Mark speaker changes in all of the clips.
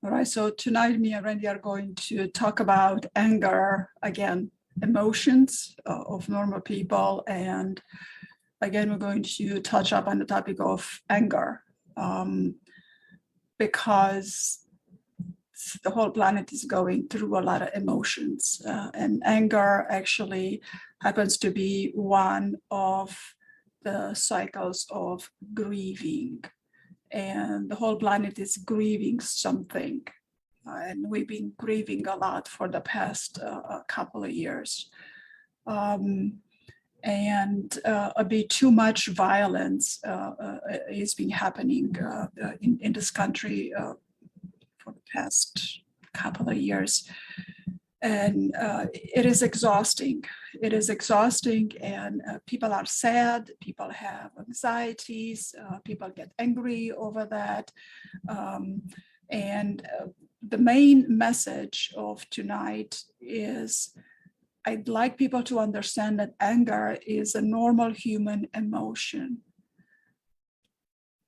Speaker 1: All right, so tonight me and Randy are going to talk about anger, again, emotions of normal people. And again, we're going to touch up on the topic of anger because the whole planet is going through a lot of emotions. And anger actually happens to be one of the cycles of grieving. And the whole planet is grieving something. And we've been grieving a lot for the past couple of years. And a bit too much violence is been happening in this country for the past couple of years. And it is exhausting. It is exhausting, and people are sad, people have anxieties, people get angry over that. And the main message of tonight is I'd like people to understand that anger is a normal human emotion.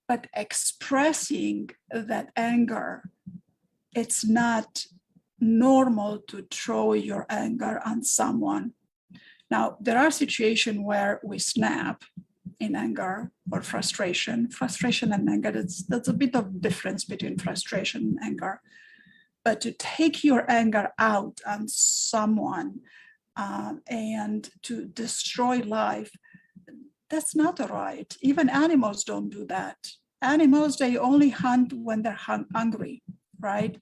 Speaker 1: But expressing that anger, it's not normal to throw your anger on someone. Now, there are situations where we snap in anger or frustration. Frustration and anger, that's a bit of difference between frustration and anger. But to take your anger out on someone and to destroy life, that's not right. Even animals don't do that. Animals, they only hunt when they're hungry, right?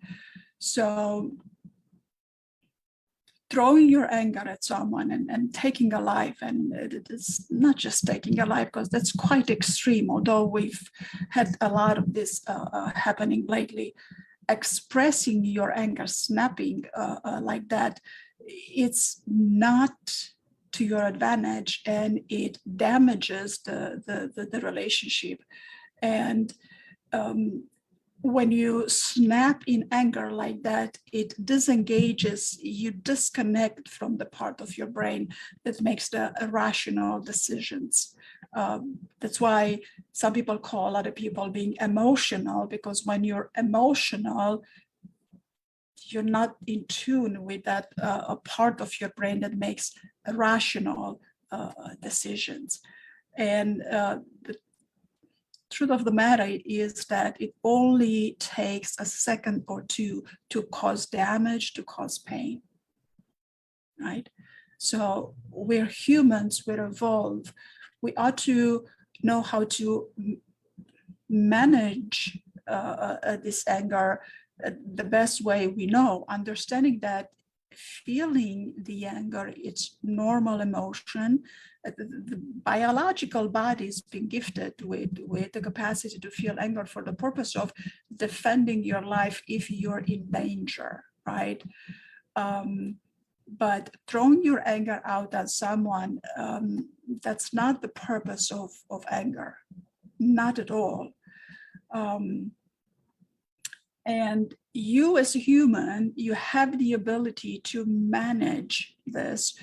Speaker 1: So throwing your anger at someone and taking a life, and it's not just taking a life because that's quite extreme, although we've had a lot of this happening lately. Expressing your anger, snapping like that, it's not to your advantage, and it damages the relationship. And when you snap in anger like that, it disengages, you disconnect from the part of your brain that makes the rational decisions. That's why some people call other people being emotional, because when you're emotional, you're not in tune with that a part of your brain that makes rational decisions. And the truth of the matter is that it only takes a second or two to cause damage, to cause pain, right? So we're humans, we're evolved. We ought to know how to manage this anger the best way we know, understanding that feeling the anger, it's normal emotion. The biological body is being gifted with the capacity to feel anger for the purpose of defending your life if you're in danger, right? But throwing your anger out at someone, that's not the purpose of anger, not at all. And you as a human, you have the ability to manage this,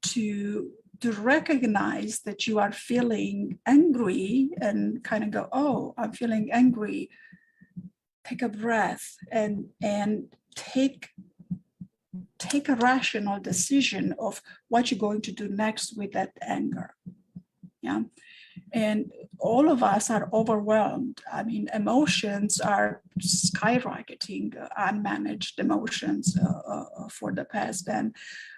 Speaker 1: to recognize that you are feeling angry and kind of go, oh, I'm feeling angry. Take a breath and take a rational decision of what you're going to do next with that anger. Yeah. And all of us are overwhelmed. I mean, emotions are skyrocketing, unmanaged emotions for the past. And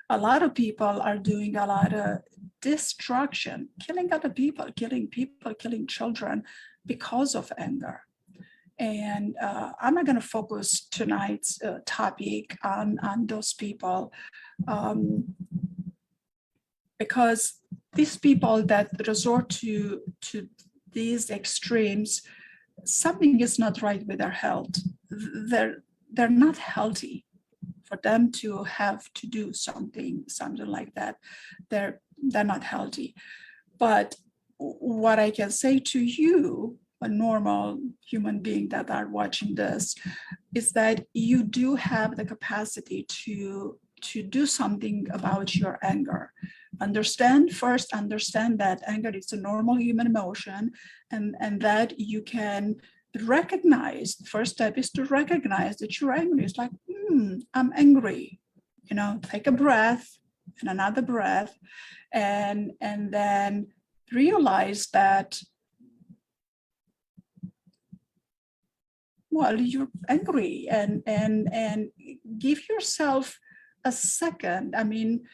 Speaker 1: a lot of people are doing a lot of destruction, killing other people, killing children because of anger. And I'm not going to focus tonight's topic on those people because these people that resort to these extremes, something is not right with their health. They're not healthy for them to have to do something like that. They're not healthy. But what I can say to you, a normal human being that are watching this, is that you do have the capacity to do something about your anger. Understand that anger is a normal human emotion, and that you can recognize, the first step is to recognize that you're angry. It's like, I'm angry. Take a breath and another breath, and then realize that, well, you're angry, and give yourself a second. I mean,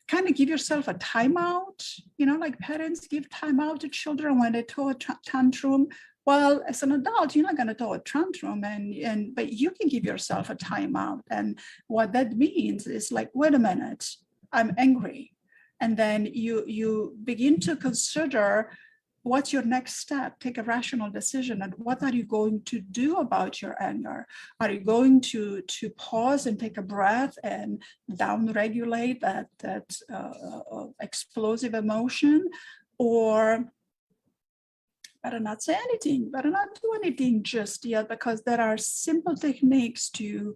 Speaker 1: kind of give yourself a timeout, like parents give timeout to children when they throw a tantrum. Well, as an adult, you're not going to throw a tantrum, but you can give yourself a timeout. And what that means is like, wait a minute, I'm angry. And then you begin to consider, what's your next step? Take a rational decision. And what are you going to do about your anger? Are you going to pause and take a breath and down-regulate that explosive emotion? Or better not say anything, better not do anything just yet, because there are simple techniques to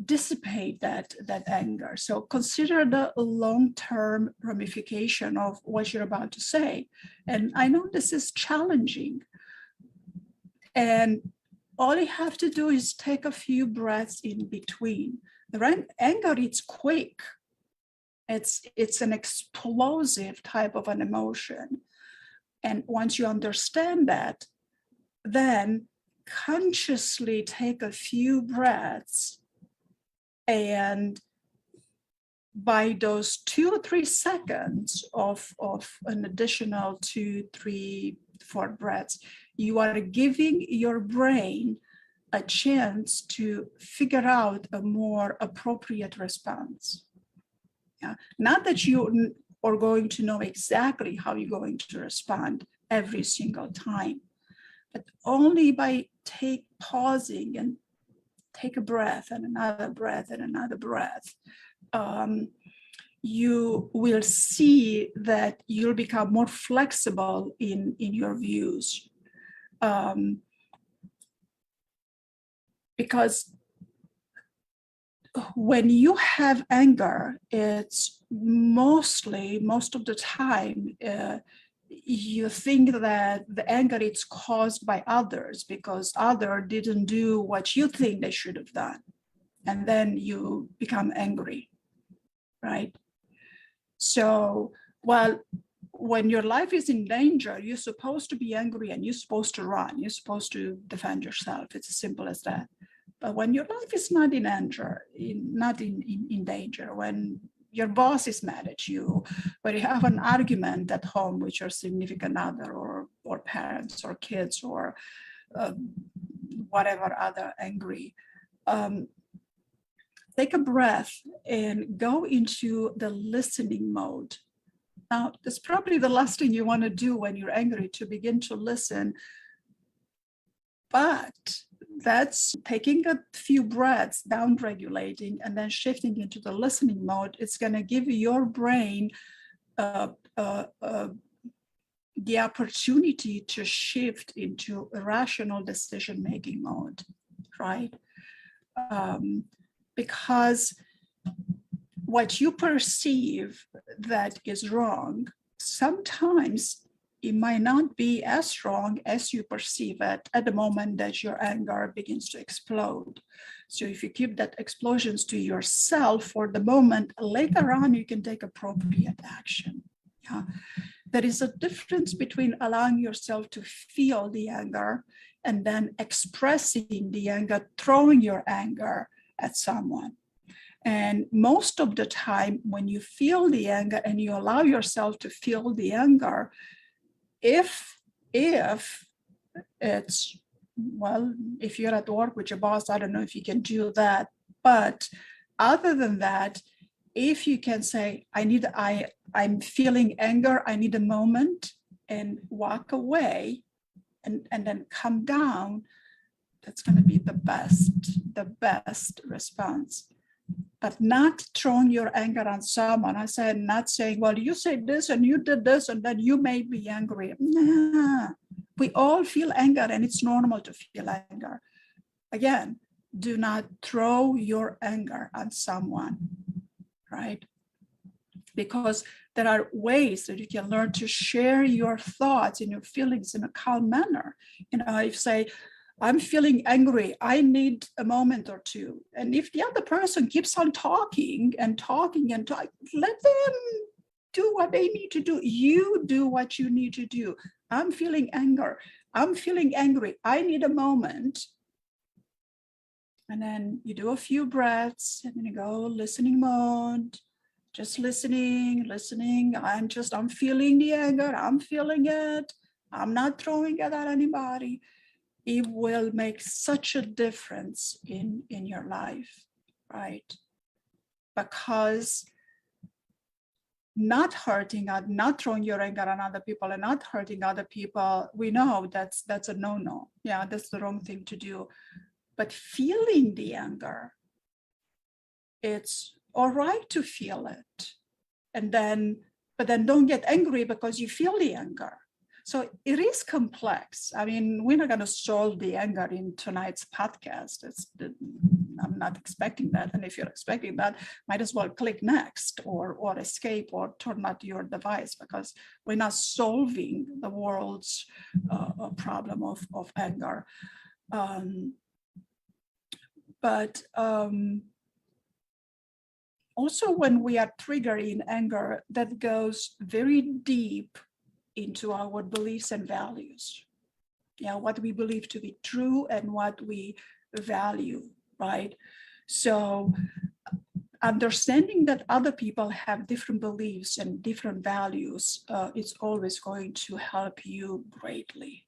Speaker 1: dissipate that anger. So consider the long-term ramification of what you're about to say. And I know this is challenging. And all you have to do is take a few breaths in between. The anger, it's quick. It's an explosive type of an emotion. And once you understand that, then consciously take a few breaths, and by those 2 or 3 seconds of an additional 2, 3, 4 breaths, you are giving your brain a chance to figure out a more appropriate response. Yeah, not that you are going to know exactly how you're going to respond every single time, but only by pausing and take a breath and another breath and another breath, you will see that you'll become more flexible in your views. Because when you have anger, it's most of the time, you think that the anger is caused by others because others didn't do what you think they should have done. And then you become angry, right? So, well, when your life is in danger, you're supposed to be angry and you're supposed to run. You're supposed to defend yourself. It's as simple as that. But when your life is not in danger, when your boss is mad at you, when you have an argument at home with your significant other or parents or kids or whatever other angry, take a breath and go into the listening mode. Now, that's probably the last thing you want to do when you're angry, to begin to listen. But that's taking a few breaths, down-regulating, and then shifting into the listening mode. It's going to give your brain the opportunity to shift into a rational decision-making mode, right? Because what you perceive that is wrong, sometimes it might not be as strong as you perceive it at the moment that your anger begins to explode. So if you keep that explosions to yourself for the moment, later on you can take appropriate action. Yeah. There is a difference between allowing yourself to feel the anger and then expressing the anger, throwing your anger at someone. And most of the time, when you feel the anger and you allow yourself to feel the anger, if it's, well, if you're at work with your boss, I don't know if you can do that. But other than that, if you can say, I'm feeling anger, I need a moment, and walk away and then come down, that's going to be the best response. But not throwing your anger on someone. I said, not saying, well, you said this and you did this and then you made me angry. Nah, we all feel anger and it's normal to feel anger. Again, do not throw your anger on someone, right? Because there are ways that you can learn to share your thoughts and your feelings in a calm manner. If say, I'm feeling angry, I need a moment or two. And if the other person keeps on talking and talking and talking, let them do what they need to do. You do what you need to do. I'm feeling anger. I'm feeling angry. I need a moment. And then you do a few breaths and then you go listening mode, just listening. I'm feeling the anger. I'm feeling it. I'm not throwing it at anybody. It will make such a difference in your life, right? Because not throwing your anger on other people and not hurting other people, we know that's a no-no. Yeah, that's the wrong thing to do. But feeling the anger, it's all right to feel it. But then don't get angry because you feel the anger. So it is complex. I mean, we're not going to solve the anger in tonight's podcast. I'm not expecting that. And if you're expecting that, might as well click next or escape or turn off your device, because we're not solving the world's problem of anger. But also when we are triggering anger, that goes very deep into our beliefs and values. Yeah, what we believe to be true and what we value, right? So understanding that other people have different beliefs and different values is always going to help you greatly.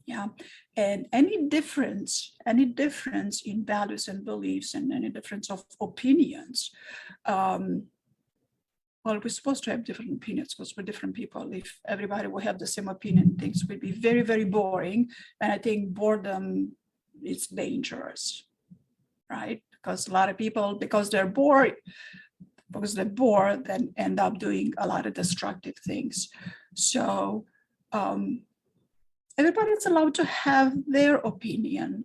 Speaker 1: Yeah, and any difference in values and beliefs and any difference of opinions, well, we're supposed to have different opinions because we're different people. If everybody would have the same opinion, things would be very, very boring. And I think boredom is dangerous, right? Because a lot of people, because they're bored, then end up doing a lot of destructive things. So everybody's allowed to have their opinion.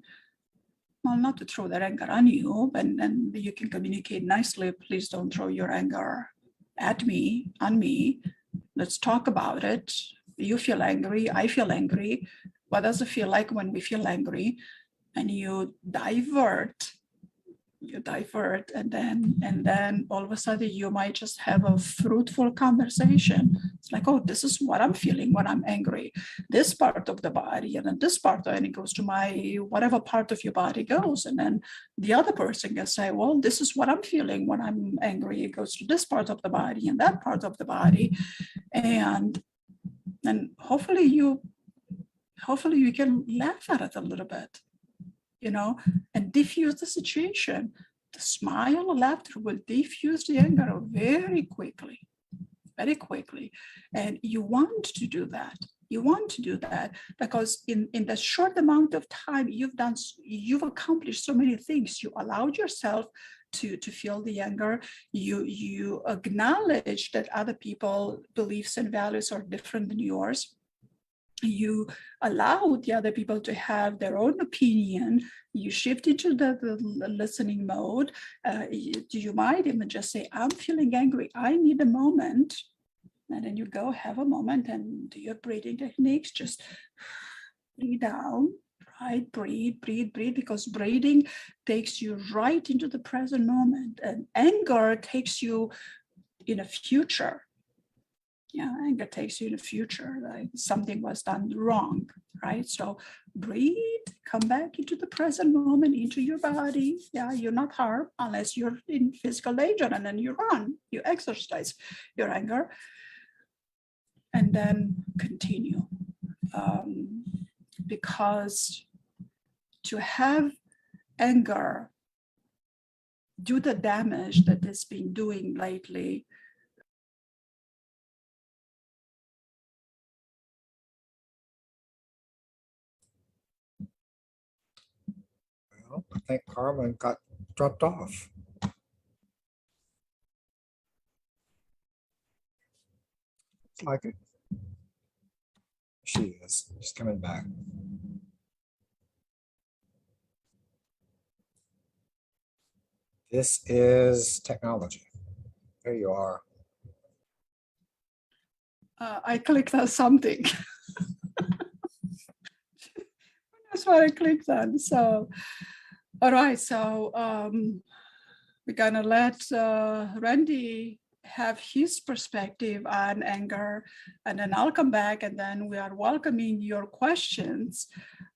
Speaker 1: Well, not to throw their anger on you, and you can communicate nicely. Please don't throw your anger at me, on me. Let's talk about it. You feel angry, I feel angry. What does it feel like when we feel angry? And you divert, and then all of a sudden you might just have a fruitful conversation. It's like, oh, this is what I'm feeling when I'm angry. This part of the body, and then this part, and it goes to my whatever part of your body goes. And then the other person can say, well, this is what I'm feeling when I'm angry. It goes to this part of the body and that part of the body. And hopefully you can laugh at it a little bit, and diffuse the situation. The smile or laughter will diffuse the anger very quickly. And you want to do that. Because in the short amount of time you've accomplished so many things. You allowed yourself to feel the anger. You acknowledge that other people's beliefs and values are different than yours. You allow the other people to have their own opinion. You shift into the listening mode. You might even just say, I'm feeling angry, I need a moment. And then you go have a moment and do your breathing techniques. Just breathe down, right? Breathe, because breathing takes you right into the present moment. And anger takes you in a future. Yeah, anger takes you in the future, like something was done wrong, right? So breathe, come back into the present moment, into your body. Yeah, you're not harmed unless you're in physical danger, and then you run, you exercise your anger, and then continue. Because to have anger do the damage that it's been doing lately,
Speaker 2: Well, I think Carmen got dropped off. Looks like it. She is. She's coming back. This is technology. There you are.
Speaker 1: I clicked on something. That's what I clicked on. So, all right. So we're gonna let Randy have his perspective on anger, and then I'll come back, and then we are welcoming your questions,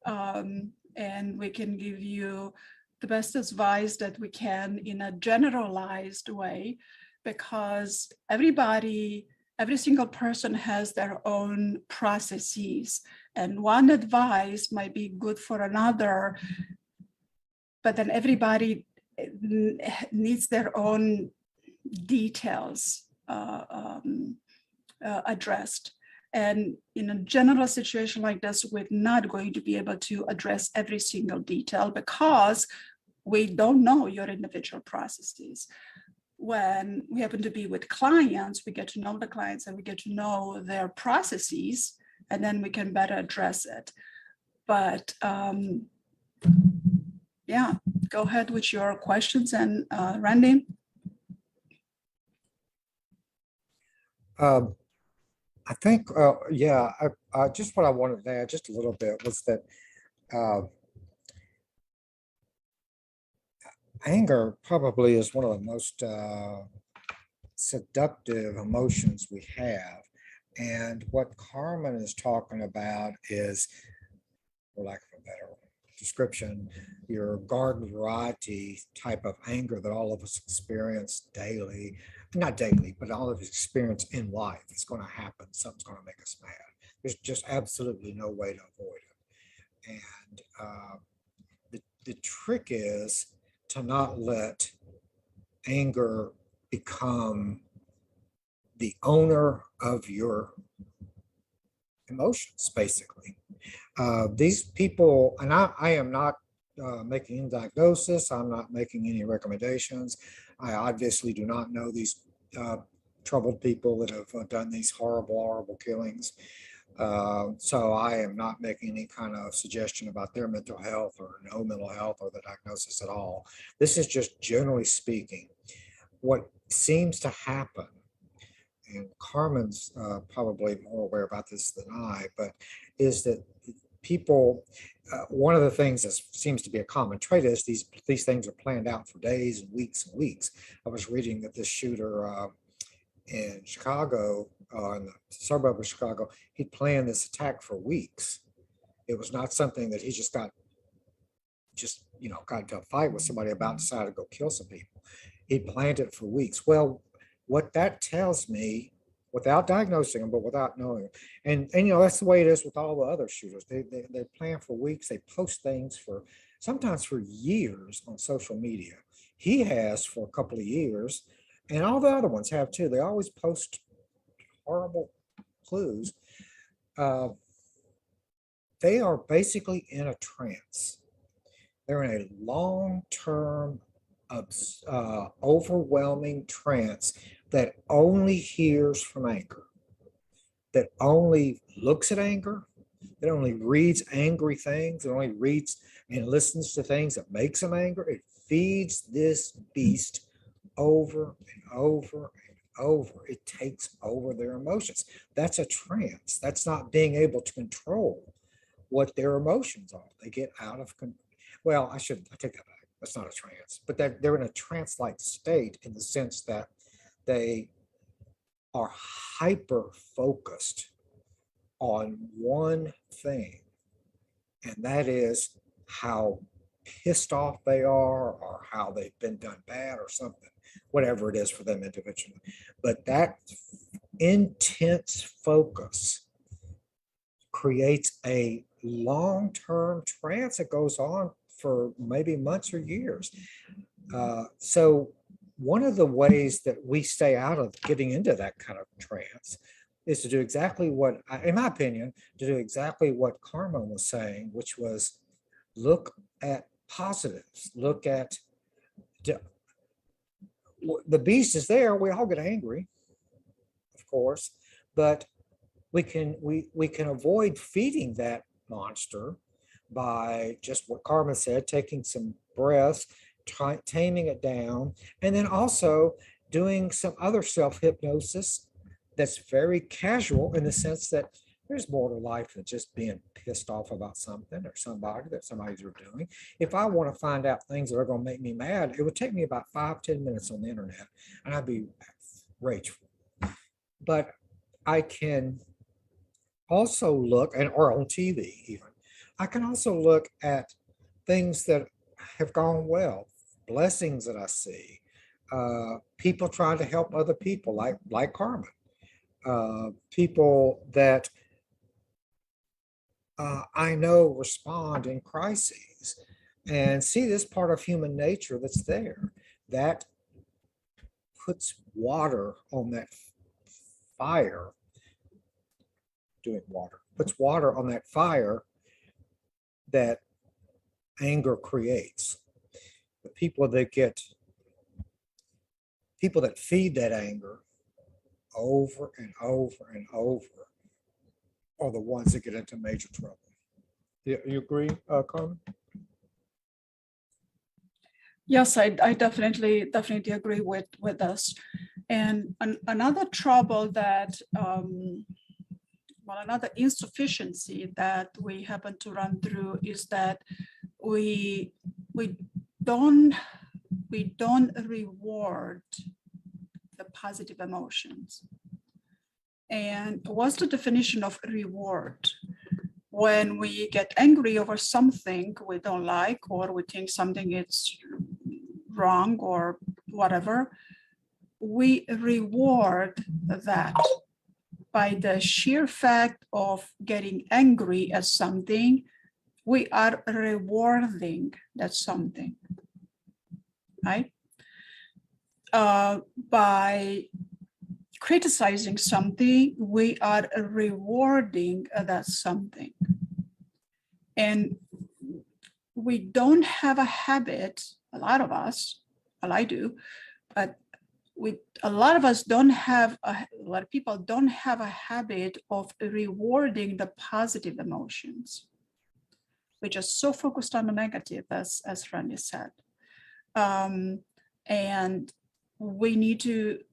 Speaker 1: and we can give you the best advice that we can in a generalized way, because every single person has their own processes, and one advice might be good for another, but then everybody needs their own details addressed. And in a general situation like this, we're not going to be able to address every single detail because we don't know your individual processes. When we happen to be with clients, we get to know the clients and we get to know their processes, and then we can better address it. But yeah, go ahead with your questions. And Randy?
Speaker 2: I think, yeah, just what I wanted to add just a little bit was that anger probably is one of the most seductive emotions we have. And what Carmen is talking about is, for lack of a better description, your garden variety type of anger that all of us experience daily, not daily, but all of us experience in life. It's going to happen. Something's going to make us mad. There's just absolutely no way to avoid it. And the trick is to not let anger become the owner of your emotions, basically. These people, and I am not making any diagnosis, I'm not making any recommendations. I obviously do not know these troubled people that have done these horrible killings. So I am not making any kind of suggestion about their mental health or no mental health or the diagnosis at all. This is just generally speaking. What seems to happen, and Carmen's probably more aware about this than I, but is that people, one of the things that seems to be a common trait is these things are planned out for days and weeks and weeks. I was reading that this shooter in Chicago, in the suburb of Chicago, he planned this attack for weeks. It was not something that he just got into a fight with somebody about, decided to go kill some people. He planned it for weeks. Well, what that tells me, without diagnosing them, but without knowing, and that's the way it is with all the other shooters. They plan for weeks. They post things for sometimes for years on social media. He has for a couple of years, and all the other ones have too. They always post horrible clues. They are basically in a trance. They're in a long-term, overwhelming trance that only hears from anger, that only looks at anger, that only reads angry things, that only reads and listens to things that makes them angry. It feeds this beast over and over and over. It takes over their emotions. That's a trance. That's not being able to control what their emotions are. They get out of control. Well, I take that back. That's not a trance, but they're in a trance-like state in the sense that they are hyper-focused on one thing, and that is how pissed off they are or how they've been done bad or something, whatever it is for them individually. But that intense focus creates a long-term trance that goes on for maybe months or years. So one of the ways that we stay out of getting into that kind of trance is to do exactly what, in my opinion, to do exactly what Carmen was saying, which was look at positives, look at the beast is there. We all get angry, of course, but we can avoid feeding that monster by just what Carmen said, taking some breaths, taming it down, and then also doing some other self-hypnosis that's very casual in the sense that there's more to life than just being pissed off about something or somebody that somebody's doing. If I want to find out things that are going to make me mad, it would take me about 5-10 minutes on the internet and I'd be rageful. But I can also look, and or on TV even, I can also look at things that have gone well, blessings that I see, people trying to help other people, like Carmen, people that I know respond in crises, and see this part of human nature that's there. That puts water on that fire, puts water on that fire that anger creates. The people that feed that anger over and over and over are the ones that get into major trouble. You agree, Carmen?
Speaker 1: Yes, I definitely agree with this. And another trouble that, another insufficiency that we happen to run through is that we don't reward the positive emotions. And what's the definition of reward? When we get angry over something we don't like, or we think something is wrong or whatever, we reward that by the sheer fact of getting angry at something. We are rewarding that something, right? By criticizing something, we are rewarding that something. And we don't have a habit, a lot of us, well, I do, but a lot of people don't have a habit of rewarding the positive emotions. We're just so focused on the negative, as Randy said. And we need to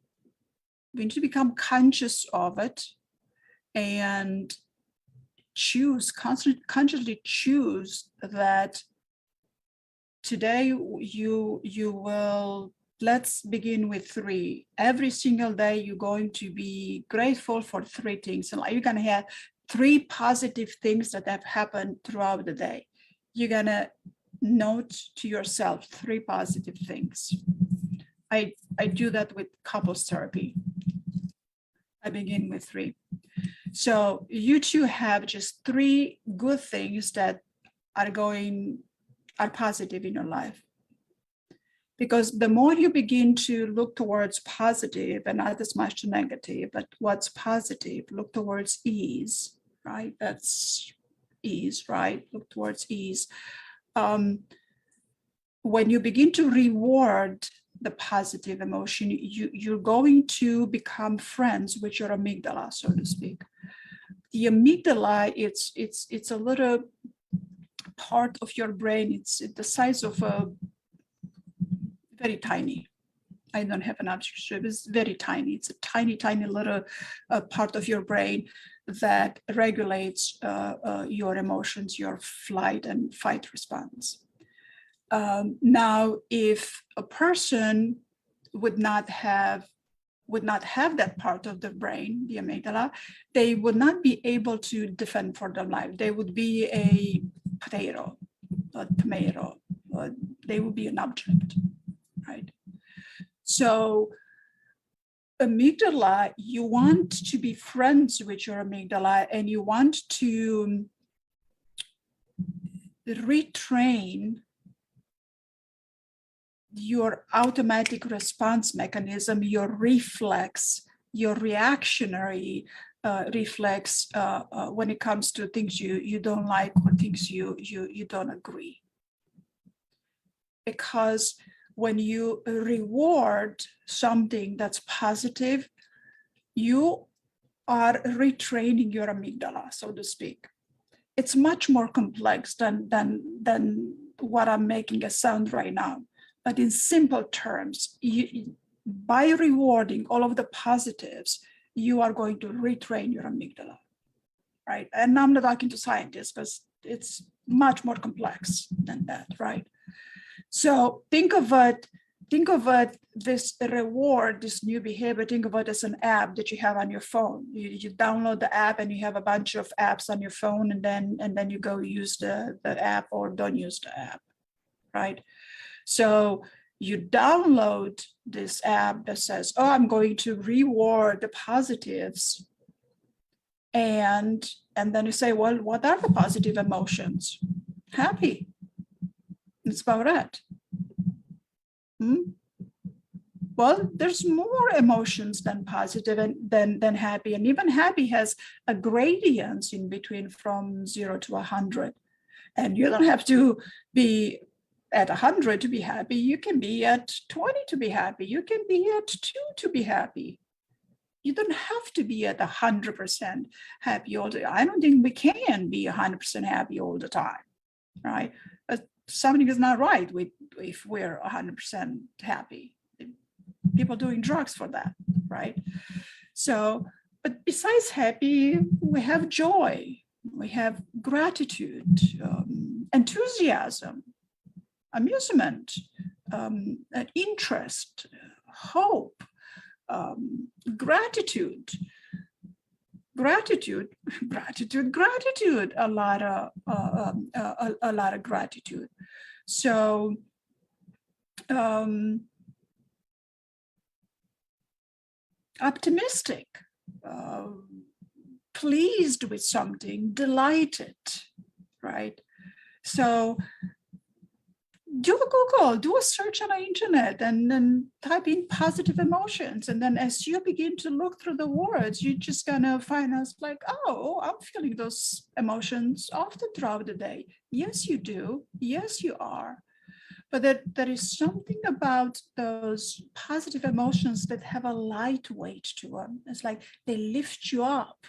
Speaker 1: become conscious of it and consciously choose that today you will, let's begin with 3. Every single day you're going to be grateful for 3 things. And you're gonna have 3 positive things that have happened throughout the day. You're gonna note to yourself 3 positive things. I do that with couples therapy. I begin with 3. So you two have just 3 good things that are positive in your life. Because the more you begin to look towards positive and not as much negative, but what's positive, look towards ease, right? That's ease, right? Look towards ease. When you begin to reward the positive emotion, you're going to become friends with your amygdala, so to speak. The amygdala, it's a little part of your brain. It's the size of a very tiny. I don't have an object strip. It's very tiny. It's a tiny little part of your brain that regulates your emotions, your flight and fight response. Now, if a person would not have that part of the brain, the amygdala, they would not be able to defend for their life. They would be a potato, a tomato, they would be an object, right? So amygdala, you want to be friends with your amygdala, and you want to retrain your automatic response mechanism, your reflex, your reactionary reflex when it comes to things you don't like or things you don't agree. Because when you reward something that's positive, you are retraining your amygdala, so to speak. It's much more complex than what I'm making it sound right now. But in simple terms, by rewarding all of the positives, you are going to retrain your amygdala, right? And I'm not talking to scientists because it's much more complex than that, right? So think of it, this reward, this new behavior, think of it as an app that you have on your phone. You download the app and you have a bunch of apps on your phone, and then you go use the app or don't use the app, right? So you download this app that says, oh, I'm going to reward the positives. And then you say, well, what are the positive emotions? Happy. That's about it. Well, there's more emotions than positive and than happy. And even happy has a gradient in between from 0 to 100. And you don't have to be at 100 to be happy. You can be at 20 to be happy. You can be at 2 to be happy. You don't have to be at 100% happy all the time. I don't think we can be 100% happy all the time, right? But something is not right if we're 100% happy. People doing drugs for that, right? So, but besides happy, we have joy, we have gratitude, enthusiasm, amusement, interest, hope, gratitude, a lot of gratitude. So optimistic, pleased with something, delighted, right? So do a Google, do a search on the internet, and then type in positive emotions. And then as you begin to look through the words, you're just gonna find us like, oh, I'm feeling those emotions often throughout the day. Yes, you do. Yes, you are. But there is something about those positive emotions that have a light weight to them. It's like they lift you up.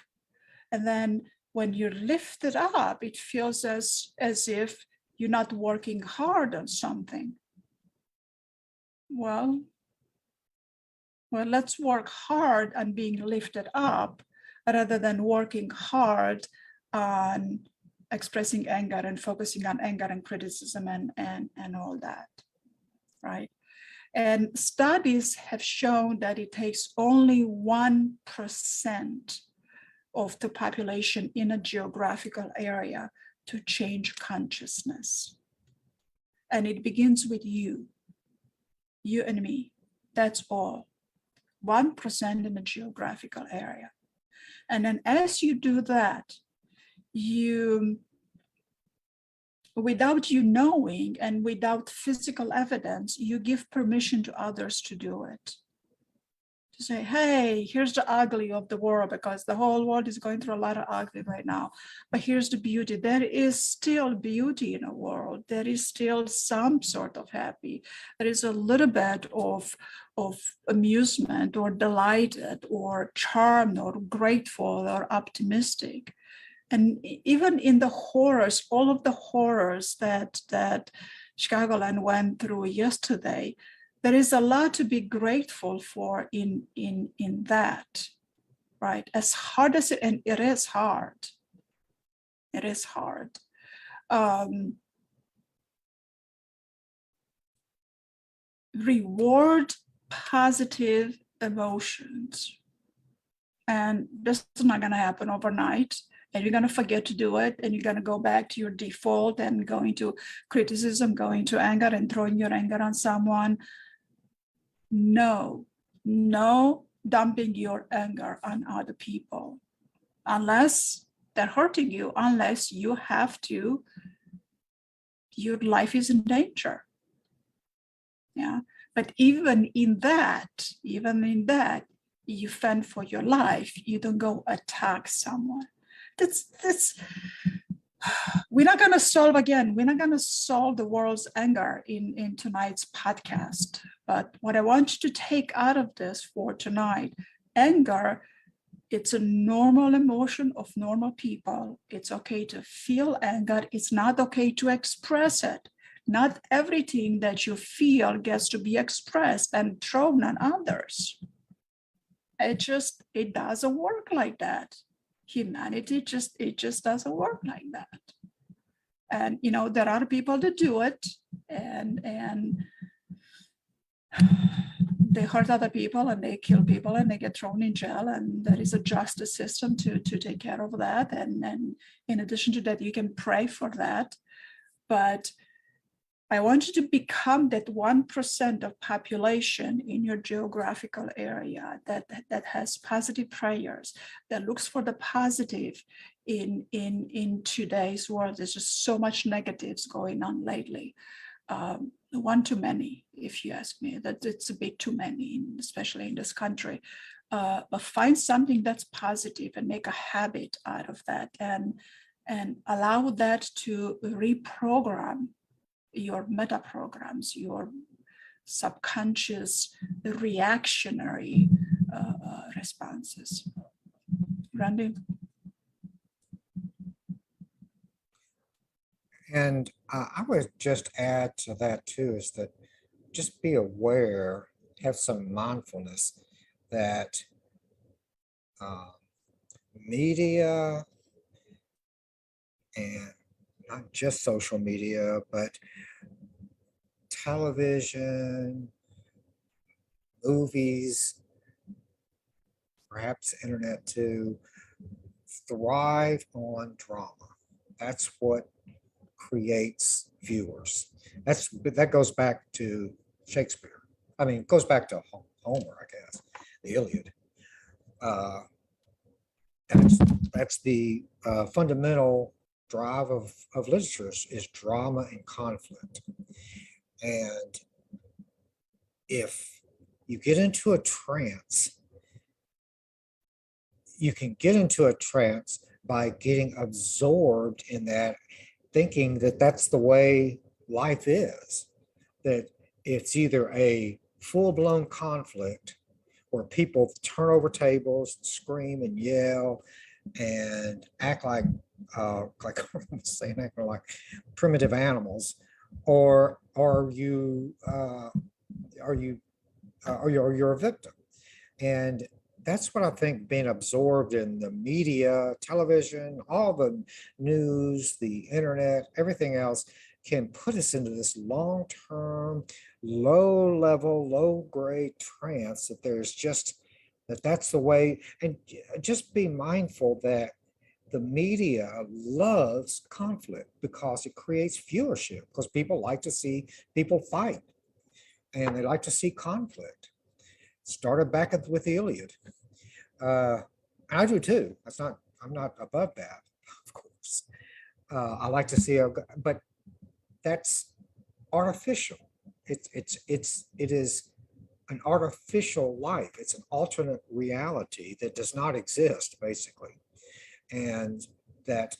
Speaker 1: And then when you're lifted up, it feels as if you're not working hard on something. Well, let's work hard on being lifted up rather than working hard on expressing anger and focusing on anger and criticism and all that, right? And studies have shown that it takes only 1% of the population in a geographical area to change consciousness. And it begins with you and me. That's all. 1% in a geographical area. And then as you do that, without you knowing and without physical evidence, you give permission to others to do it. To say, hey, here's the ugly of the world, because the whole world is going through a lot of ugly right now. But here's the beauty. There is still beauty in the world. There is still some sort of happy. There is a little bit of amusement or delighted or charmed or grateful or optimistic. And even in the horrors, all of the horrors that Chicagoland went through yesterday, there is a lot to be grateful for in that, right? As hard as it, and it is hard. It is hard. Reward positive emotions. And this is not going to happen overnight. And you're going to forget to do it. And you're going to go back to your default and going to criticism, going to anger and throwing your anger on someone. No dumping your anger on other people unless they're hurting you, unless you have to, your life is in danger. Yeah. But even in that, you fend for your life. You don't go attack someone. That's we're not going to solve the world's anger in tonight's podcast. But what I want you to take out of this for tonight, anger, it's a normal emotion of normal people. It's okay to feel anger. It's not okay to express it. Not everything that you feel gets to be expressed and thrown on others. it doesn't work like that. Humanity it just doesn't work like that. And there are people that do it, and they hurt other people and they kill people and they get thrown in jail, and there is a justice system to take care of that. And in addition to that, you can pray for that. But I want you to become that 1% of population in your geographical area that has positive prayers, that looks for the positive in today's world. There's just so much negatives going on lately. One too many, if you ask me. That it's a bit too many, especially in this country. But find something that's positive and make a habit out of that, and allow that to reprogram your meta programs, your subconscious reactionary responses. Randy?
Speaker 2: And I would just add to that too, is that just be aware, have some mindfulness that media, and not just social media, but television, movies, perhaps internet too, thrive on drama. That's what creates viewers. That goes back to Shakespeare. I mean, it goes back to Homer, I guess, the Iliad. That's the fundamental drive of literature is drama and conflict. And if you get into a trance, you can get into a trance by getting absorbed in that, thinking that that's the way life is, that it's either a full-blown conflict where people turn over tables, scream and yell, and act like primitive animals, or you're a victim. And that's what I think being absorbed in the media, television, all the news, the internet, everything else can put us into this long-term, low-level, low-grade trance that there's just, that's the way. And just be mindful that the media loves conflict because it creates viewership, because people like to see people fight and they like to see conflict. Started back with the Iliad. And I do too. I'm not above that, of course. I like to see, but that's artificial. It is an artificial life. It's an alternate reality that does not exist, basically. And that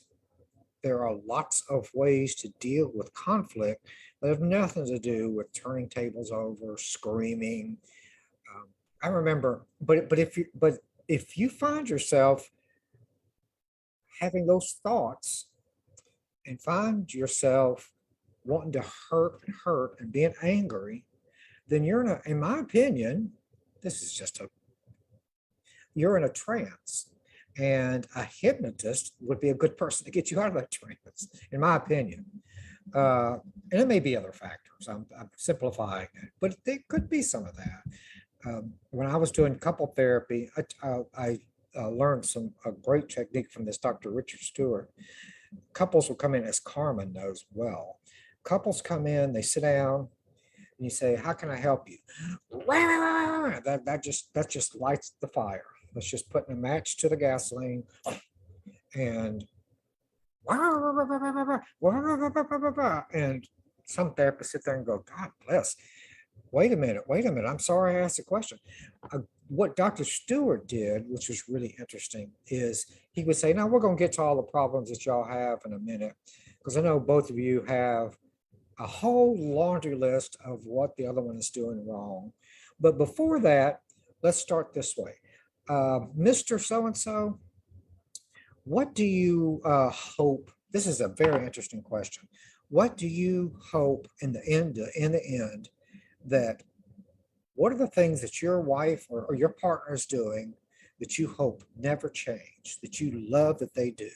Speaker 2: there are lots of ways to deal with conflict that have nothing to do with turning tables over, screaming. I remember, but if you find yourself having those thoughts and find yourself wanting to hurt and being angry, then you're in my opinion, this is just you're in a trance. And a hypnotist would be a good person to get you out of that trance, in my opinion. And it may be other factors. I'm simplifying it, but there could be some of that. When I was doing couple therapy, I learned a great technique from this Dr. Richard Stewart. Couples will come in, as Carmen knows well. Couples come in, they sit down, and you say, "How can I help you?" That just lights the fire. That's just putting a match to the gasoline, and some therapists sit there and go, "God bless. Wait a minute. I'm sorry I asked a question." What Dr. Stewart did, which was really interesting, is he would say, "Now we're going to get to all the problems that y'all have in a minute, because I know both of you have a whole laundry list of what the other one is doing wrong. But before that, let's start this way. Mr. So-and-so, what do you hope?" This is a very interesting question. "What do you hope in the end that What are the things that your wife or your partner is doing that you hope never change, that you love that they do?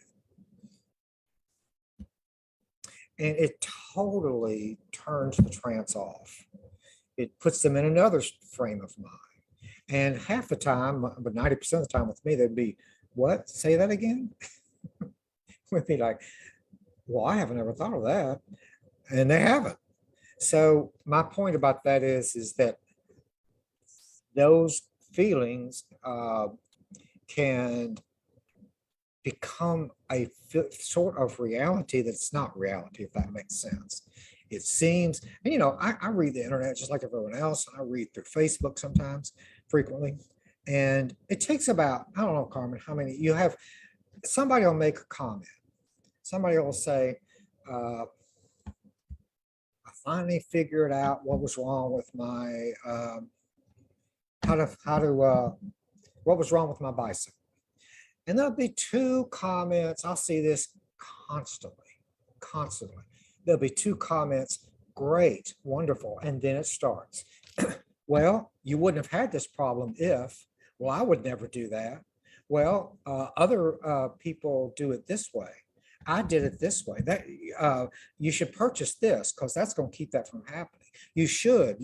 Speaker 2: And it totally turns the trance off. It puts them in another frame of mind. And half the time, but 90% of the time with me, they'd be, what? Say that again? Would be like, well, I haven't ever thought of that. And they haven't. So my point about that is that those feelings can become a sort of reality that's not reality, if that makes sense. It seems, and I read the internet just like everyone else. I read through Facebook sometimes, frequently. And it takes about, I don't know, Carmen, how many you have. Somebody will make a comment. Somebody will say, I finally figured out what was wrong with my, what was wrong with my bicycle. And there'll be two comments. I'll see this constantly. There'll be two comments, great, wonderful. And then it starts. Well, you wouldn't have had this problem if, well, I would never do that. Well, other people do it this way. I did it this way. That you should purchase this because that's going to keep that from happening. You should.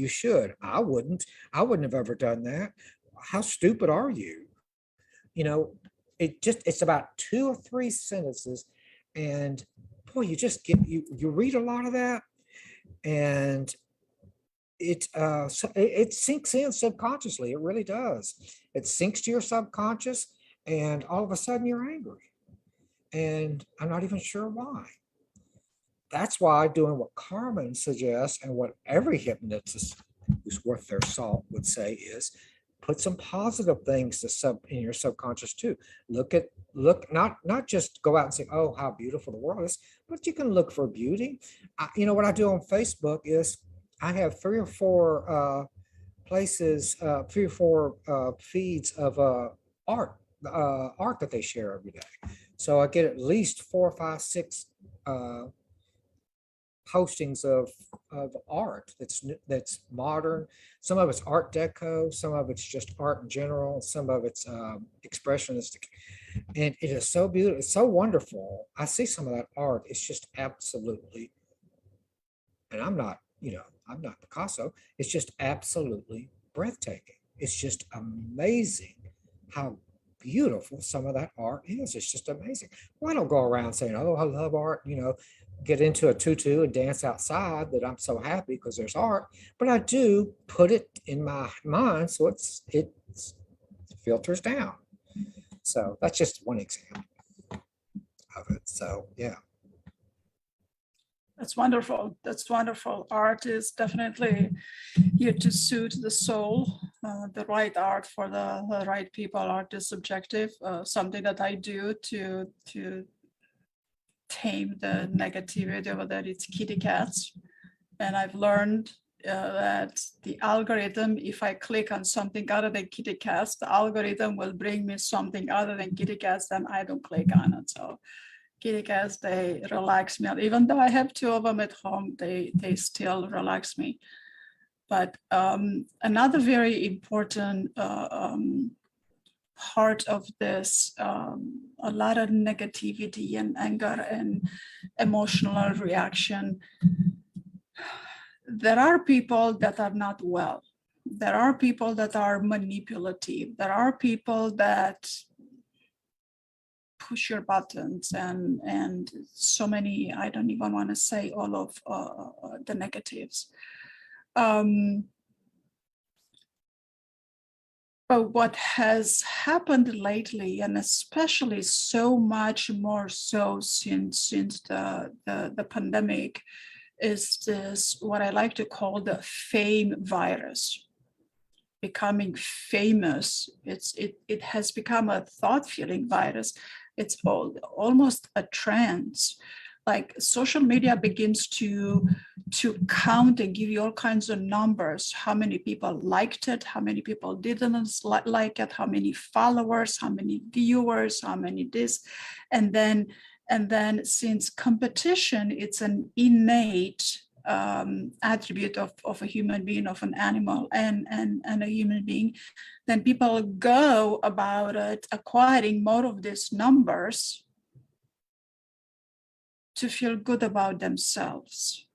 Speaker 2: I wouldn't have ever done that. How stupid are you? It's about 2 or 3 sentences, and boy, you just get you read a lot of that, and it sinks in subconsciously. It really does. It sinks to your subconscious, and all of a sudden you're angry, and I'm not even sure why. That's why doing what Carmen suggests and what every hypnotist who's worth their salt would say is put some positive things in your subconscious too. Look, not just go out and say, oh, how beautiful the world is, but you can look for beauty. What I do on Facebook is I have 3 or 4 places, 3 or 4 feeds of art that they share every day. So I get at least 4, 5, 6 postings of art that's modern. Some of it's art deco, some of it's just art in general, some of it's expressionistic, and it is so beautiful. It's so wonderful. I see some of that art. It's just absolutely, and I'm not Picasso. It's just absolutely breathtaking. It's just amazing how beautiful some of that art is. It's just amazing. Well, I don't go around saying, oh, I love art, get into a tutu and dance outside that I'm so happy because there's art, but I do put it in my mind so it filters down. So that's just one example of it. So yeah.
Speaker 1: That's wonderful. Art is definitely here to suit the soul. The right art for the right people. Art is subjective. Something that I do to tame the negativity over there, it's kitty cats. And I've learned that the algorithm, if I click on something other than kitty cats, the algorithm will bring me something other than kitty cats, then I don't click on it. So kitty cats, they relax me. Even though I have 2 of them at home, they still relax me. But another very important part of this, a lot of negativity and anger and emotional reaction. There are people that are not well. There are people that are manipulative. There are people that push your buttons and so many, I don't even want to say all of the negatives. But what has happened lately, and especially so much more so since the pandemic, is this what I like to call the fame virus. Becoming famous, it has become a thought-filling virus. It's almost a trance. Like social media begins to count and give you all kinds of numbers. How many people liked it? How many people didn't like it? How many followers? How many viewers? How many this? And then since competition, it's an innate attribute of a human being, of an animal and a human being, then people go about it acquiring more of these numbers to feel good about themselves.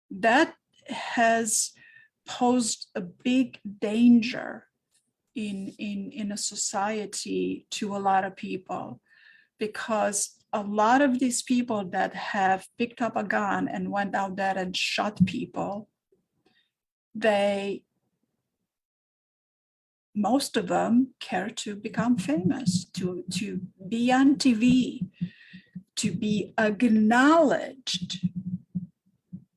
Speaker 1: That has posed a big danger in a society to a lot of people, because a lot of these people that have picked up a gun and went out there and shot people, most of them care to become famous, to be on TV, to be acknowledged.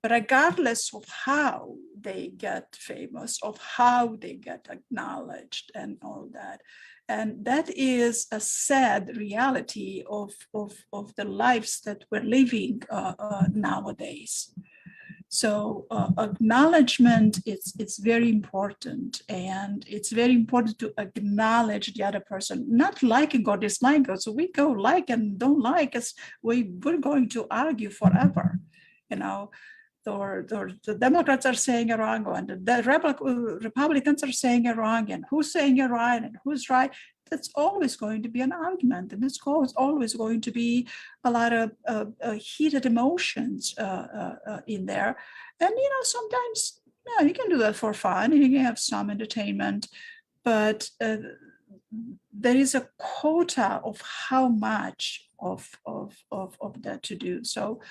Speaker 1: But regardless of how they get famous, of how they get acknowledged and all that. And that is a sad reality of the lives that we're living nowadays. So acknowledgement, it's very important, and it's very important to acknowledge the other person, not liking or disliking. So we go like and don't like us, we're going to argue forever, you know. Or the Democrats are saying it wrong, and the Republicans are saying it wrong, and who's saying it right and who's right. That's always going to be an argument, and it's always going to be a lot of heated emotions in there. And sometimes you can do that for fun, and you can have some entertainment, but there is a quota of how much of that to do. So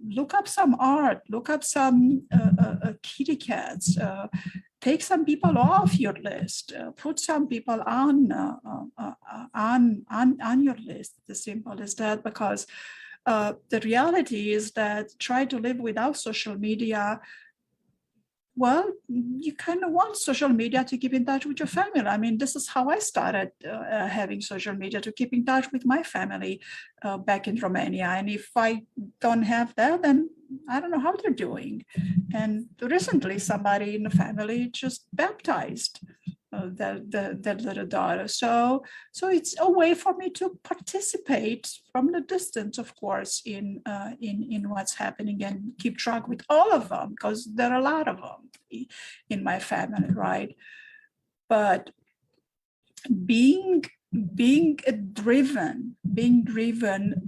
Speaker 1: look up some art, look up some kitty cats, take some people off your list, put some people on your list. As simple as that, because the reality is that try to live without social media. Well, you kind of want social media to keep in touch with your family. I mean, this is how I started having social media, to keep in touch with my family back in Romania. And if I don't have that, then I don't know how they're doing. And recently, somebody in the family just baptized their little daughter. So it's a way for me to participate from the distance, of course, in what's happening, and keep track with all of them, because there are a lot of them in my family, right? But being driven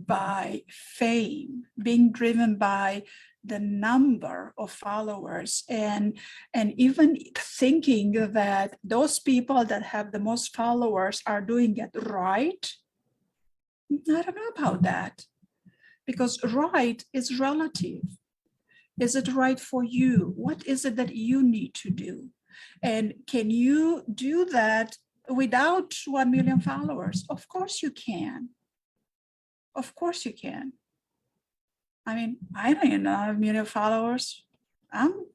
Speaker 1: by fame, being driven by the number of followers, and even thinking that those people that have the most followers are doing it right, I don't know about that, because right is relative. Is it right for you? What is it that you need to do? And can you do that without 1 million followers? Of course you can. Of course you can. I mean, I don't even have 1 million followers. I'm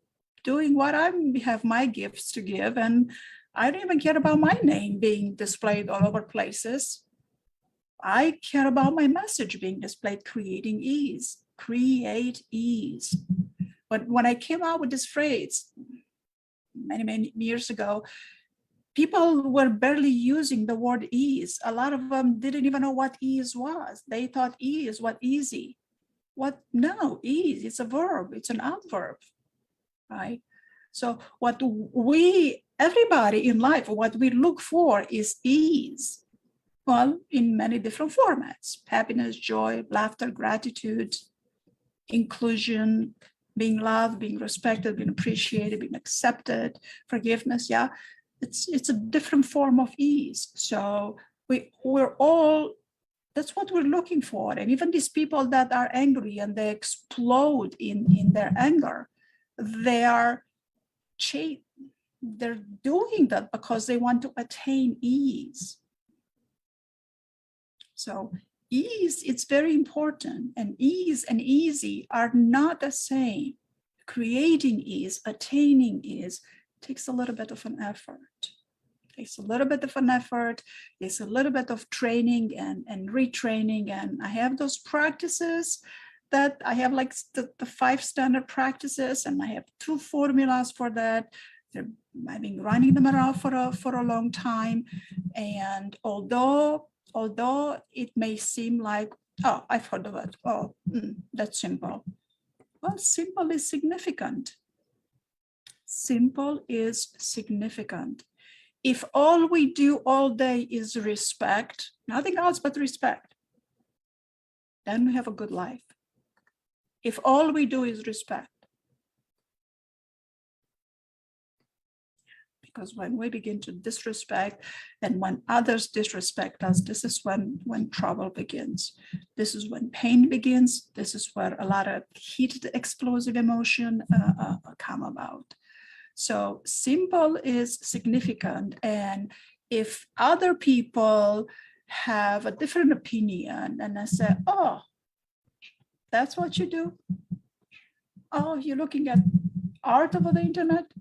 Speaker 1: doing what I have my gifts to give, and I don't even care about my name being displayed all over places. I care about my message being displayed, creating ease, create ease. But when I came out with this phrase many years ago, people were barely using the word ease. A lot of them didn't even know what ease was. They thought ease was easy. What? No, ease, it's a verb, it's an adverb, right? So everybody in life, what we look for is ease. Well, in many different formats: happiness, joy, laughter, gratitude, inclusion, being loved, being respected, being appreciated, being accepted, forgiveness. Yeah, it's a different form of ease. So we're all, that's what we're looking for. And even these people that are angry and they explode in their anger, they're doing that because they want to attain ease. So ease, it's very important, and ease and easy are not the same. Creating ease, attaining ease takes a little bit of an effort. Takes a little bit of an effort, takes a little bit of training and retraining. And I have those practices that I have, like the 5 standard practices, and I have 2 formulas for that. I've been running them around for a long time. And although it may seem like, oh, I've heard of it, oh, that's simple. Well, simple is significant. Simple is significant. If all we do all day is respect, nothing else but respect, then we have a good life. If all we do is respect, because when we begin to disrespect and when others disrespect us, this is when trouble begins. This is when pain begins. This is where a lot of heated, explosive emotion come about. So simple is significant. And if other people have a different opinion and I say, oh, that's what you do? Oh, you're looking at art over the internet?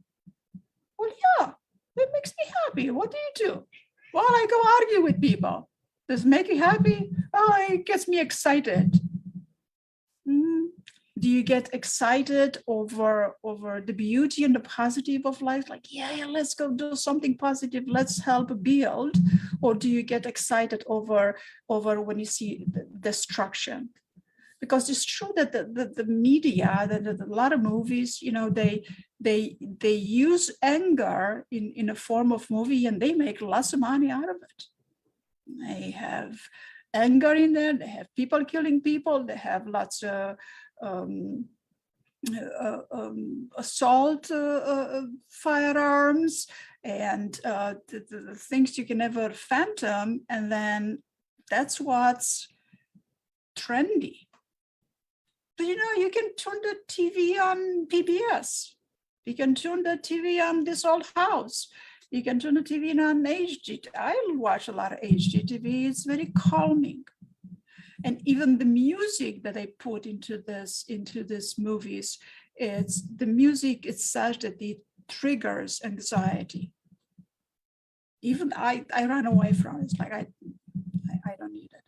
Speaker 1: Well, yeah, it makes me happy. What do you do? Well, I go argue with people. Does it make you happy? Oh, it gets me excited. Do you get excited over the beauty and the positive of life? Like, yeah, let's go do something positive. Let's help build. Or do you get excited over when you see the destruction? Because it's true that the media, a lot of movies, they use anger in a form of movie, and they make lots of money out of it. They have anger in there. They have people killing people. They have lots of assault firearms and the things you can never fathom. And then that's what's trendy. But you can turn the TV on PBS. You can turn the TV on This Old House. You can turn the TV on HD. I watch a lot of HGTV. It's very calming. And even the music that they put into these movies, the music is such that it triggers anxiety. Even I run away from it. It's like I don't need it.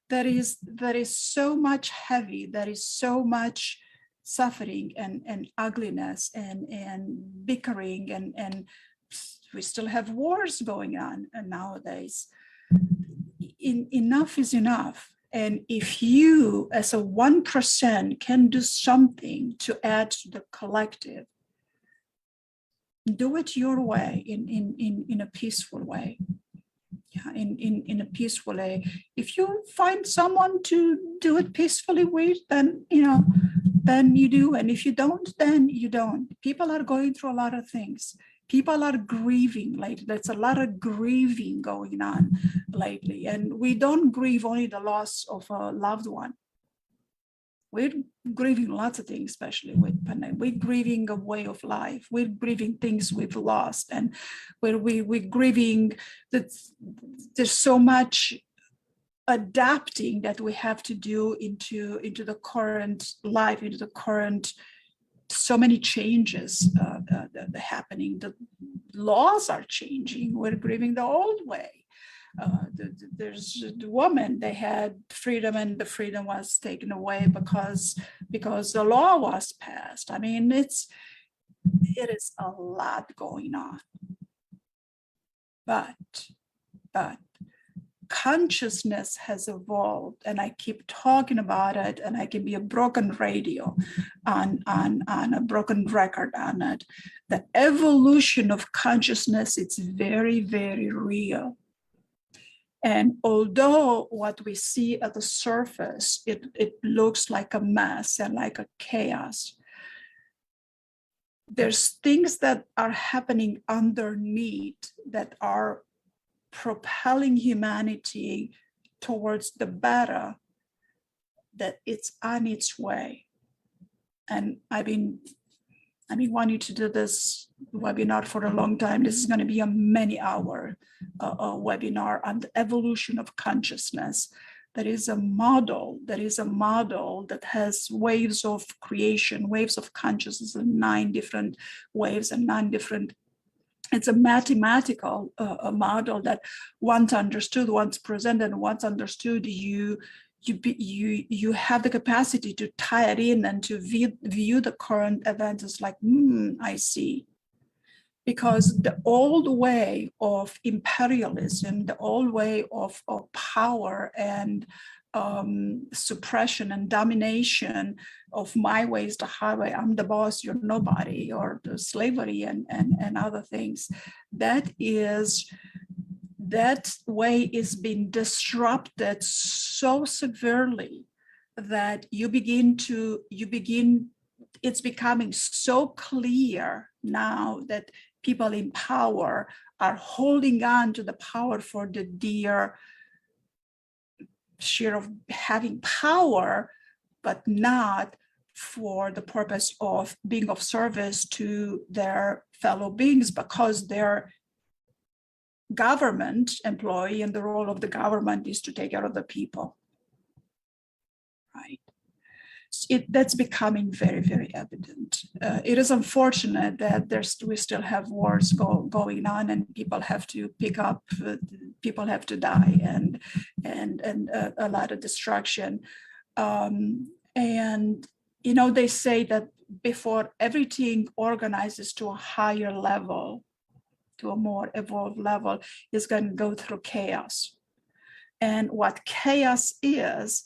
Speaker 1: There is so much heavy, there is so much suffering and ugliness and bickering and we still have wars going on nowadays. Enough is enough. And if you as a 1% can do something to add to the collective, do it your way in a peaceful way. Yeah, in a peaceful way. If you find someone to do it peacefully with, then you do. And if you don't, then you don't. People are going through a lot of things. People are grieving lately. There's a lot of grieving going on lately. And we don't grieve only the loss of a loved one. We're grieving lots of things, especially with pandemic. We're grieving a way of life. We're grieving things we've lost, and we're grieving that there's so much adapting that we have to do into the current life, into the current. So many changes that are happening. The laws are changing. We're grieving the old way. There's the woman, they had freedom and the freedom was taken away because the law was passed. I mean, it is a lot going on. But consciousness has evolved, and I keep talking about it, and I can be a broken radio on a broken record on it. The evolution of consciousness, it's very, very real. And although what we see at the surface, it looks like a mess and like a chaos, there's things that are happening underneath that are propelling humanity towards the better, that it's on its way. And I've been wanting to do this webinar for a long time. This is going to be a many-hour webinar on the evolution of consciousness. There is a model that has waves of creation, waves of consciousness, and 9 different waves and 9 different. It's a mathematical model that once understood, once presented, once understood, you have the capacity to tie it in and to view the current events as like, I see. Because the old way of imperialism, the old way of power and suppression and domination of my way is the highway, I'm the boss, you're nobody, or the slavery and other things, that way is being disrupted so severely that it's becoming so clear now that people in power are holding on to the power for the dear share of having power, but not for the purpose of being of service to their fellow beings, because they're government employee and the role of the government is to take care of the people, right? That's becoming very, very evident. It is unfortunate that we still have wars going on, and people have to pick up, people have to die, and a lot of destruction. And they say that before everything organizes to a higher level, to a more evolved level, is going to go through chaos. And what chaos is,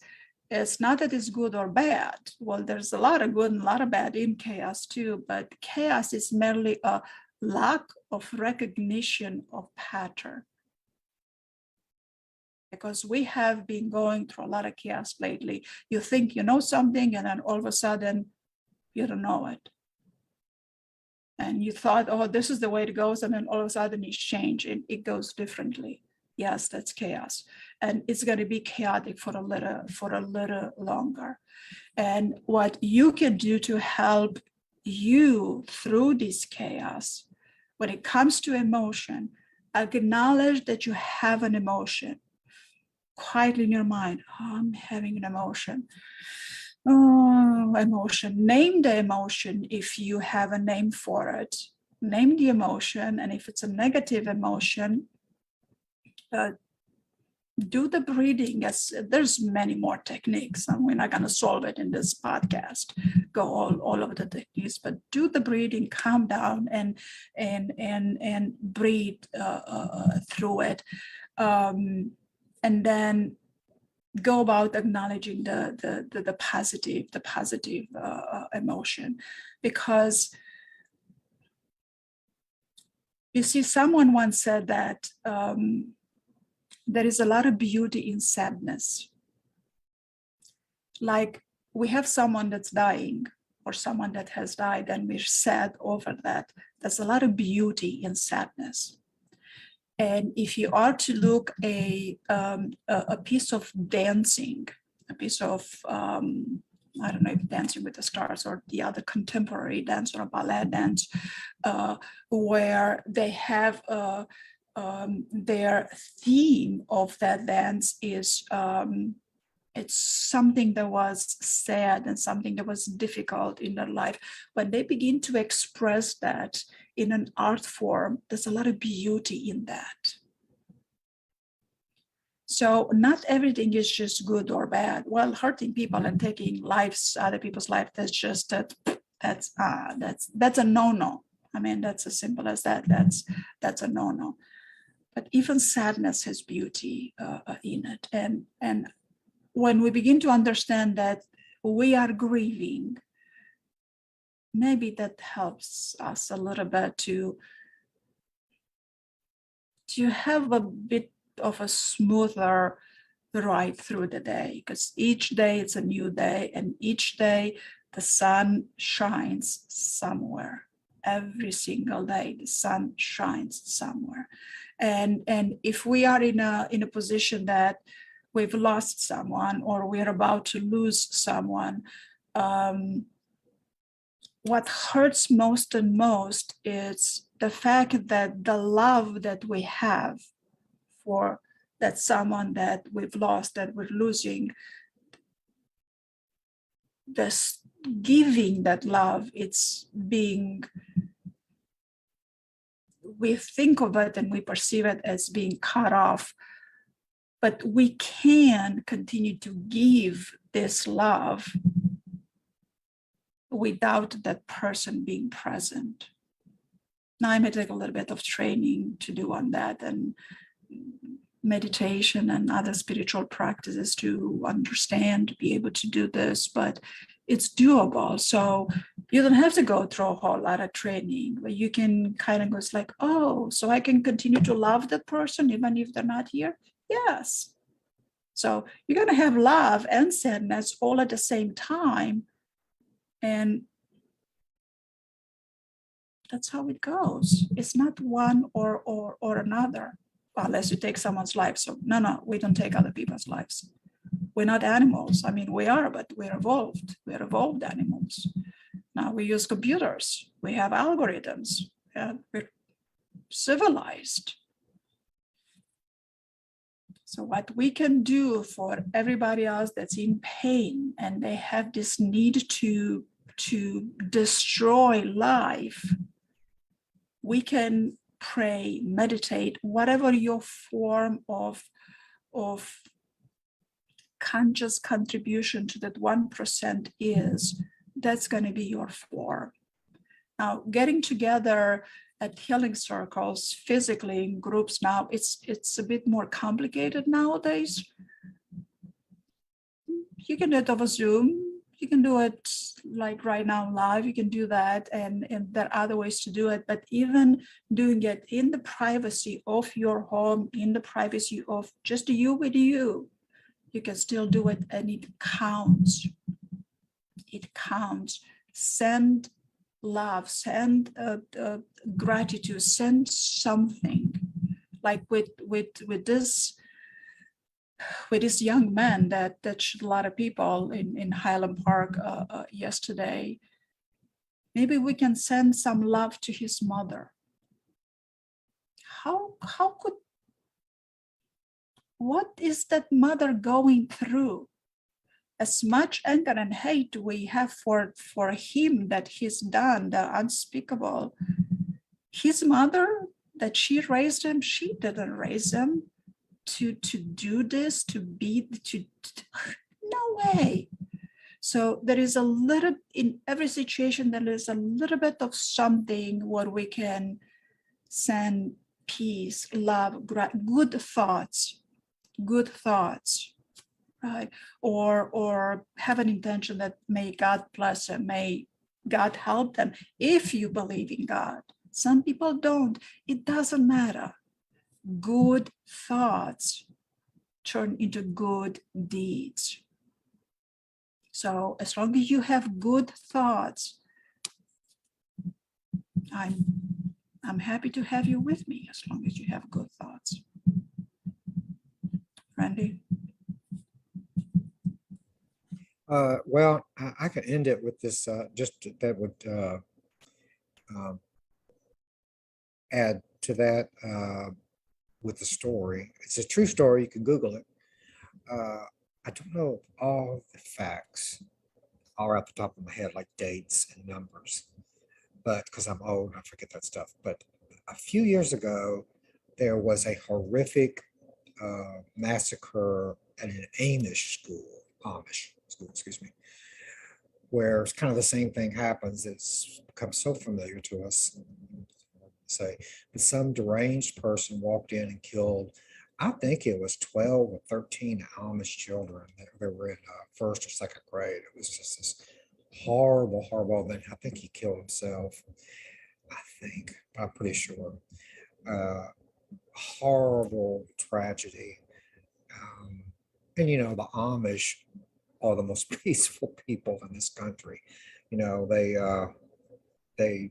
Speaker 1: it's not that it's good or bad. Well, there's a lot of good and a lot of bad in chaos too, but chaos is merely a lack of recognition of pattern. Because we have been going through a lot of chaos lately. You think you know something, and then all of a sudden you don't know it. And you thought, oh, this is the way it goes, and then all of a sudden it's changed and it goes differently. Yes, that's chaos. And it's going to be chaotic for a little longer. And what you can do to help you through this chaos, when it comes to emotion, acknowledge that you have an emotion. Quietly in your mind, oh, I'm having an emotion. Oh, emotion. Name the emotion if you have a name for it. Name the emotion, and if it's a negative emotion, do the breathing. There's many more techniques, and we're not going to solve it in this podcast, go all over the techniques, but do the breathing, calm down, and breathe through it, and then go about acknowledging the positive emotion. Because you see, someone once said that there is a lot of beauty in sadness. Like, we have someone that's dying or someone that has died, and we're sad over that. There's a lot of beauty in sadness. And if you are to look a piece of dancing, a piece of, I don't know if Dancing with the Stars or the other contemporary dance or a ballet dance, where they have their theme of that dance is it's something that was sad and something that was difficult in their life. When they begin to express that in an art form, there's a lot of beauty in that. So not everything is just good or bad. Well, hurting people and taking other people's lives, that's a no-no. I mean, that's as simple as that. That's a no-no. But even sadness has beauty in it. And when we begin to understand that we are grieving, maybe that helps us a little bit to have a bit of a smoother ride through the day, because each day it's a new day, and each day the sun shines somewhere. Every single day the sun shines somewhere. And if we are in a position that we've lost someone or we're about to lose someone, what hurts most and most is the fact that the love that we have for that someone that we've lost, that we're losing, this giving that love, we think of it and we perceive it as being cut off, but we can continue to give this love without that person being present. Now, I may take a little bit of training to do on that, and meditation and other spiritual practices to understand, to be able to do this, but it's doable. So you don't have to go through a whole lot of training, but you can kind of go like, oh, so I can continue to love that person even if they're not here? Yes. So you're going to have love and sadness all at the same time. And that's how it goes. It's not one or another, unless you take someone's life. So no, we don't take other people's lives. We're not animals. I mean, we are, but we're evolved. We're evolved animals. Now we use computers. We have algorithms. We're civilized. So what we can do for everybody else that's in pain and they have this need to destroy life, we can pray, meditate, whatever your form of conscious contribution to that 1% is, that's going to be your form. Now, getting together at healing circles physically in groups now, it's a bit more complicated nowadays. You can do it over Zoom. You can do it like right now live. You can do that, and there are other ways to do it. But even doing it in the privacy of your home, in the privacy of just you with you, you can still do it, and it counts. It counts. Send love, send gratitude, send something. Like with this young man that shot a lot of people in Highland Park yesterday. Maybe we can send some love to his mother. What is that mother going through? As much anger and hate we have for him that he's done the unspeakable. His mother, that she raised him, she didn't raise him to do this, no way. So there is a little, in every situation, there is a little bit of something where we can send peace, love, good thoughts, right? Or have an intention that may God bless them, may God help them, if you believe in God. Some people don't. It doesn't matter. Good thoughts turn into good deeds. So as long as you have good thoughts, I'm happy to have you with me as long as you have good thoughts. Randy?
Speaker 2: Well, I could end it with this, just that would add to that with the story. It's a true story. You can Google it. I don't know all the facts all off the top of my head, like dates and numbers, but because I'm old, I forget that stuff. But a few years ago, there was a horrific massacre at an Amish school, excuse me, where it's kind of the same thing happens. It's become so familiar to us. Say, but some deranged person walked in and killed, I think it was 12 or 13 Amish children that were in first or second grade. It was just this horrible, horrible event. I think he killed himself. I'm pretty sure. Horrible tragedy. And the Amish are the most peaceful people in this country. They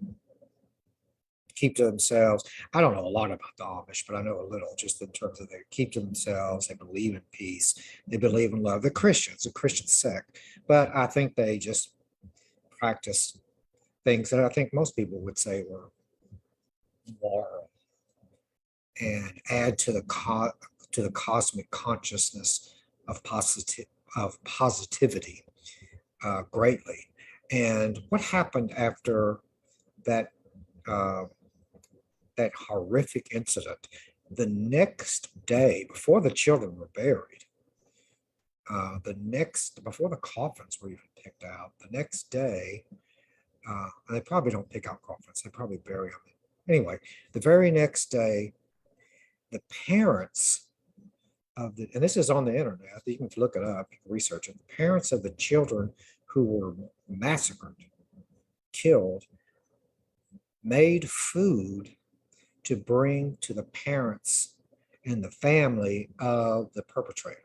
Speaker 2: keep to themselves. I don't know a lot about the Amish, but I know a little, just in terms of they keep to themselves. They believe in peace. They believe in love. They're Christians, a Christian sect, but I think they just practice things that I think most people would say were moral and add to the cosmic consciousness of positivity greatly. And what happened after that that horrific incident? The next day, before the children were buried, before the coffins were even picked out, the next day, and they probably don't pick out coffins, they probably bury them. Anyway, the very next day, the parents and this is on the internet, you can look it up, you can research it. The parents of the children who were massacred, killed, made food to bring to the parents and the family of the perpetrator,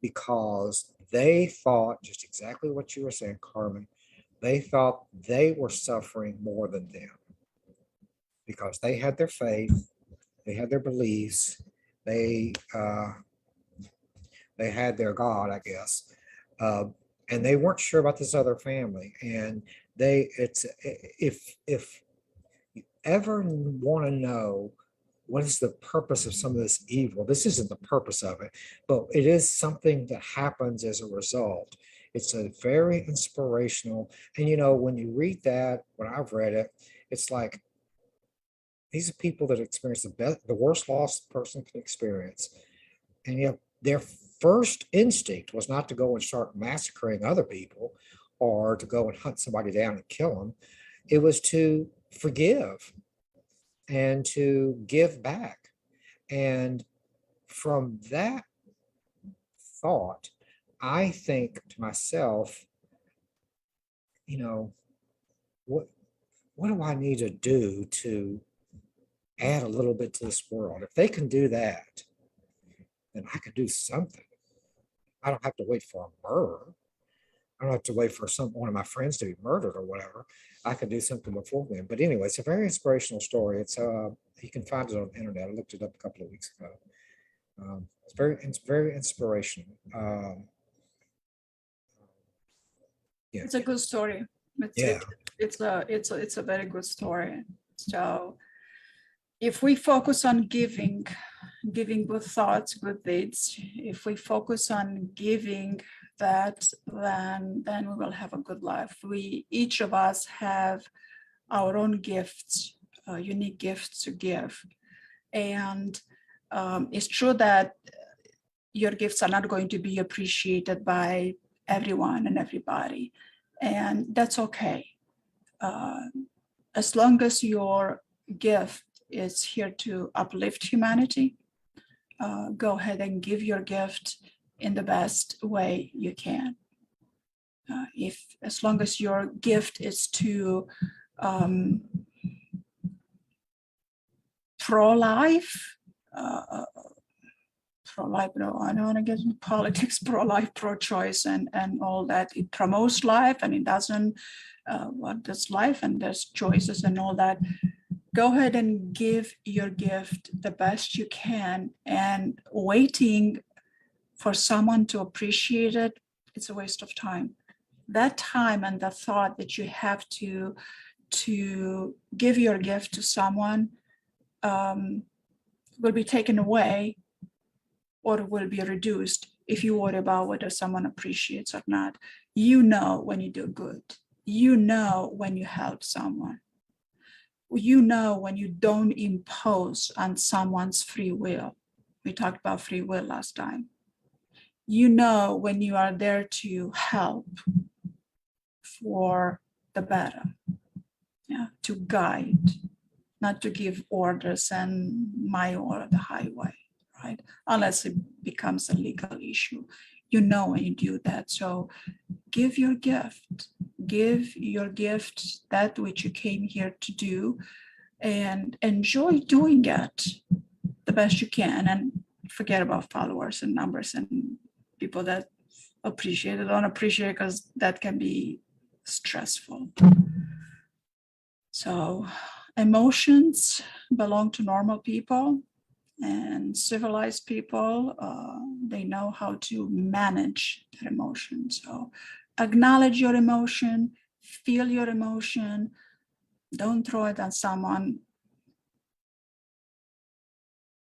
Speaker 2: because they thought just exactly what you were saying, Carmen. They thought they were suffering more than them because they had their faith, they had their beliefs, they had their God, I guess, uh, and they weren't sure about this other family. And it's if you ever want to know what is the purpose of some of this evil, this isn't the purpose of it, but it is something that happens as a result. It's a very inspirational. And when you read that, when I've read it, it's like these are people that experience the worst loss a person can experience. And their first instinct was not to go and start massacring other people or to go and hunt somebody down and kill them. It was to forgive and to give back. And from that thought, I think to myself, what do I need to do to add a little bit to this world? If they can do that, then I could do something. I don't have to wait for a murder. I don't have to wait for one of my friends to be murdered or whatever. I can do something before then. But anyway, it's a very inspirational story. It's you can find it on the internet. I looked it up a couple of weeks ago. It's very inspirational. Yeah.
Speaker 1: It's a good story.
Speaker 2: Yeah.
Speaker 1: It's a very good story. So if we focus on giving good thoughts, good deeds, if we focus on giving that, then we will have a good life. Each of us have our own gifts, unique gifts to give. And it's true that your gifts are not going to be appreciated by everyone and everybody. And that's okay. As long as your gift is here to uplift humanity, go ahead and give your gift in the best way you can. As long as your gift is to pro-life, no, I don't want to get into politics, pro-life, pro-choice, and all that. It promotes life and it doesn't, there's life and there's choices and all that. Go ahead and give your gift the best you can, and waiting for someone to appreciate it, it's a waste of time. That time and the thought that you have to give your gift to someone will be taken away or will be reduced if you worry about whether someone appreciates or not. When you do good. When you help someone. When you don't impose on someone's free will. We talked about free will last time. When you are there to help for the better, to guide, not to give orders and my order the highway, right? Unless it becomes a legal issue. When you do that. So give your gift. Give your gift that which you came here to do, and enjoy doing it the best you can, and forget about followers and numbers and people that appreciate it, don't appreciate it, because that can be stressful. So emotions belong to normal people and civilized people. They know how to manage their emotions. So acknowledge your emotion, feel your emotion. Don't throw it on someone.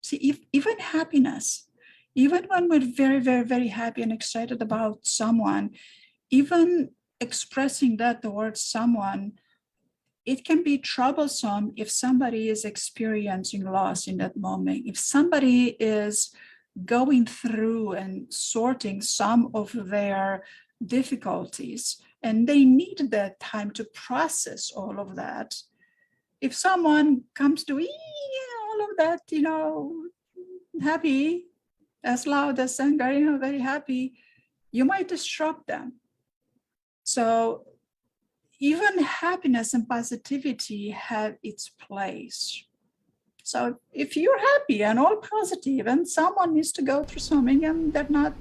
Speaker 1: See, even happiness, even when we're very, very, very happy and excited about someone, even expressing that towards someone, it can be troublesome if somebody is experiencing loss in that moment. If somebody is going through and sorting some of their difficulties and they need that time to process all of that. If someone comes to all of that, happy, as loud as anger, very happy, you might disrupt them. So even happiness and positivity have its place. So if you're happy and all positive and someone needs to go through something and they're not